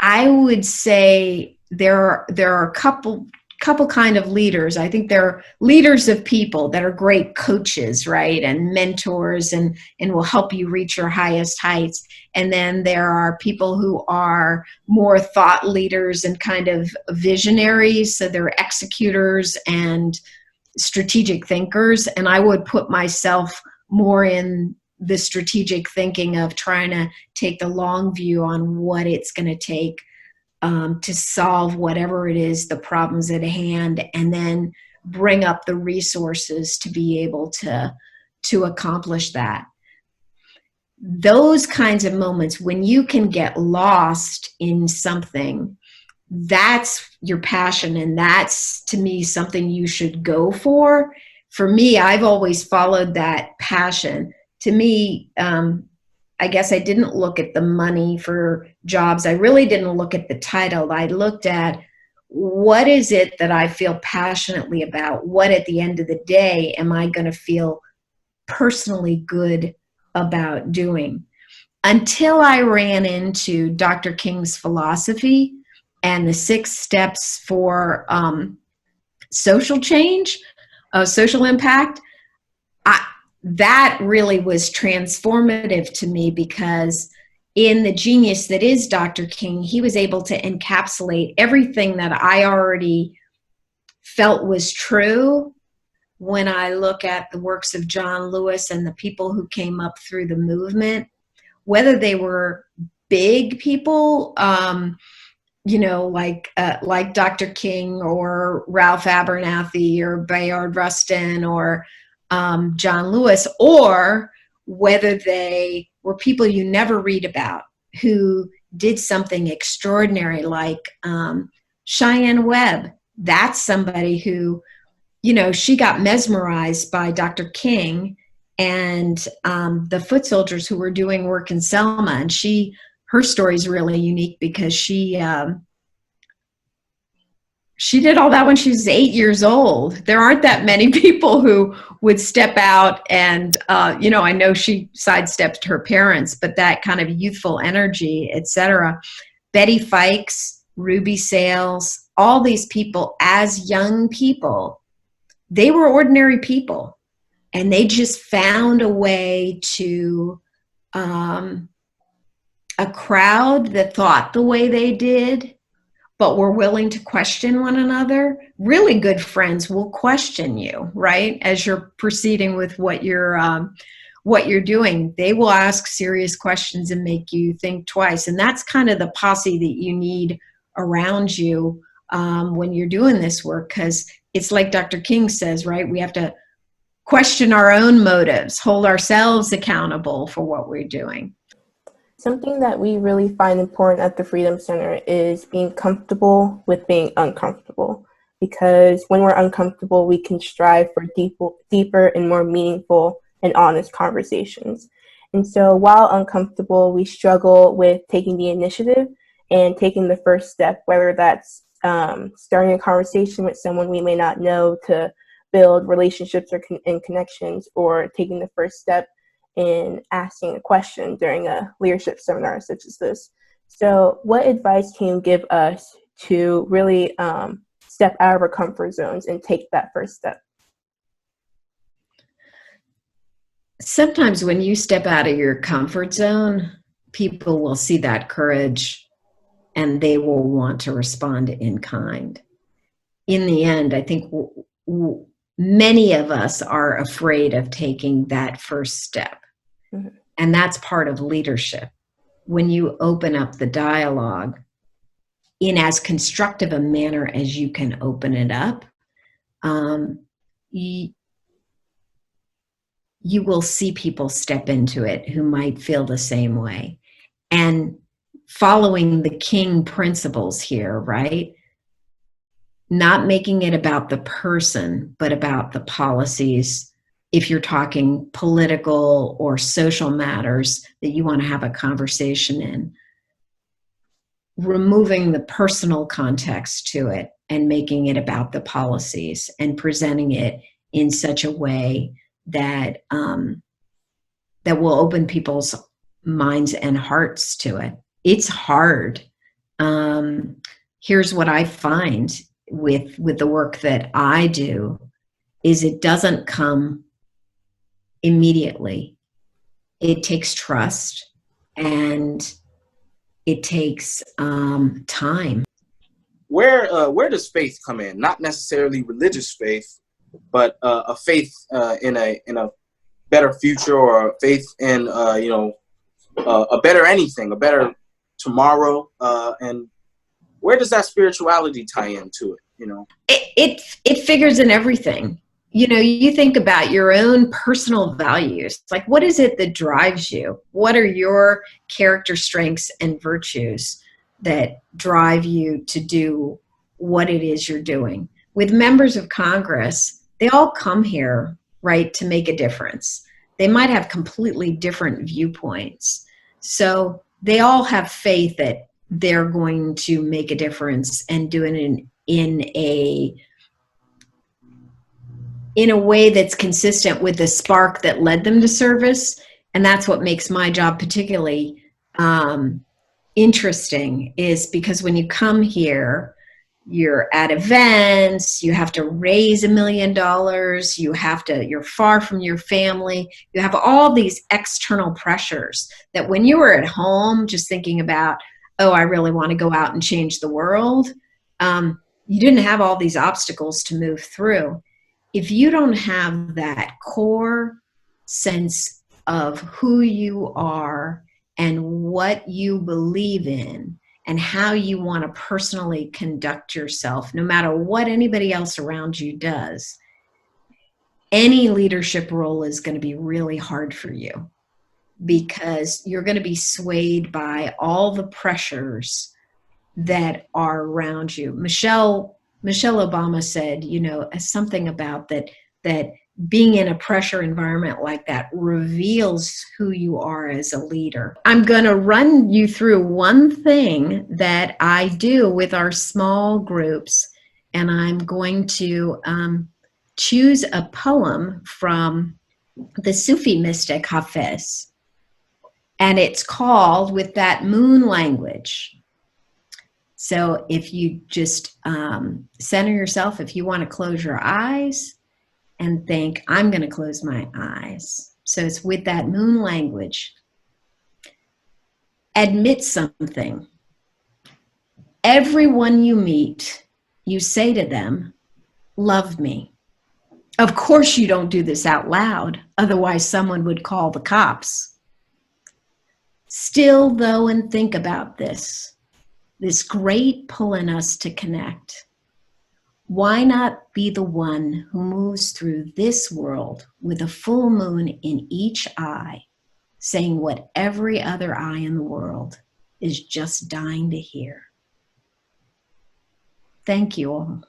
I would say there are a couple kind of leaders. I think there are leaders of people that are great coaches, right, and mentors, and will help you reach your highest heights. And then there are people who are more thought leaders and kind of visionaries, so they're executors and strategic thinkers. And I would put myself more in the strategic thinking of trying to take the long view on what it's going to take to solve whatever it is, the problems at hand, and then bring up the resources to be able to accomplish that. Those kinds of moments when you can get lost in something, that's your passion, and that's, to me, something you should go for. For me, I've always followed that passion. To me, I guess I didn't look at the money for jobs. I really didn't look at the title. I looked at what is it that I feel passionately about? What at the end of the day am I going to feel personally good about doing? Until I ran into Dr. King's philosophy and the 6 steps for social change, social impact, that really was transformative to me, because in the genius that is Dr. King, he was able to encapsulate everything that I already felt was true. When I look at the works of John Lewis and the people who came up through the movement, whether they were big people, like Dr. King or Ralph Abernathy or Bayard Rustin or John Lewis, or whether they were people you never read about who did something extraordinary, like Cheyenne Webb. That's somebody who, she got mesmerized by Dr. King and the foot soldiers who were doing work in Selma. And her story is really unique because she did all that when she was 8 years old. There aren't that many people who would step out and, I know she sidestepped her parents, but that kind of youthful energy, etc. Betty Fikes, Ruby Sales, all these people as young people, they were ordinary people, and they just found a way to a crowd that thought the way they did, but were willing to question one another. Really good friends will question you, right? As you're proceeding with what you're doing, they will ask serious questions and make you think twice. And that's kind of the posse that you need around you when you're doing this work, because it's like Dr. King says, right? We have to question our own motives, hold ourselves accountable for what we're doing. Something that we really find important at the Freedom Center is being comfortable with being uncomfortable, because when we're uncomfortable, we can strive for deeper and more meaningful and honest conversations. And so while uncomfortable, we struggle with taking the initiative and taking the first step, whether that's starting a conversation with someone we may not know to build relationships and connections, or taking the first step in asking a question during a leadership seminar such as this. So what advice can you give us to really step out of our comfort zones and take that first step? Sometimes when you step out of your comfort zone, people will see that courage and they will want to respond in kind. In the end, I think many of us are afraid of taking that first step. Mm-hmm. And that's part of leadership. When you open up the dialogue in as constructive a manner as you can open it up, you will see people step into it who might feel the same way. And following the King principles here, right? Not making it about the person, but about the policies. If you're talking political or social matters that you want to have a conversation in, removing the personal context to it and making it about the policies and presenting it in such a way that that will open people's minds and hearts to it. It's hard. Here's what I find with the work that I do is it doesn't come immediately. It takes trust and it takes time. Where does faith come in? Not necessarily religious faith, but a faith in a better future, or a faith in a better anything, a better tomorrow, and where does that spirituality tie into it? It figures in everything. You think about your own personal values. Like, what is it that drives you? What are your character strengths and virtues that drive you to do what it is you're doing? With members of Congress, they all come here, right, to make a difference. They might have completely different viewpoints. So they all have faith that they're going to make a difference and do it in a way that's consistent with the spark that led them to service. And that's what makes my job particularly interesting, is because when you come here, you're at events, you have to raise $1 million, you're far from your family, you have all these external pressures that when you were at home just thinking about, oh, I really want to go out and change the world, you didn't have all these obstacles to move through. If you don't have that core sense of who you are and what you believe in and how you want to personally conduct yourself, no matter what anybody else around you does, any leadership role is going to be really hard for you, because you're going to be swayed by all the pressures that are around you. Michelle Obama said, something about that being in a pressure environment like that reveals who you are as a leader. I'm going to run you through one thing that I do with our small groups, and I'm going to choose a poem from the Sufi mystic Hafiz, and it's called With That Moon Language. So if you just center yourself, if you want to close your eyes and think, I'm going to close my eyes. So it's with that moon language. Admit something. Everyone you meet, you say to them, love me. Of course you don't do this out loud, otherwise someone would call the cops. Still, though, and think about this great pull in us to connect. Why not be the one who moves through this world with a full moon in each eye, saying what every other eye in the world is just dying to hear? Thank you all.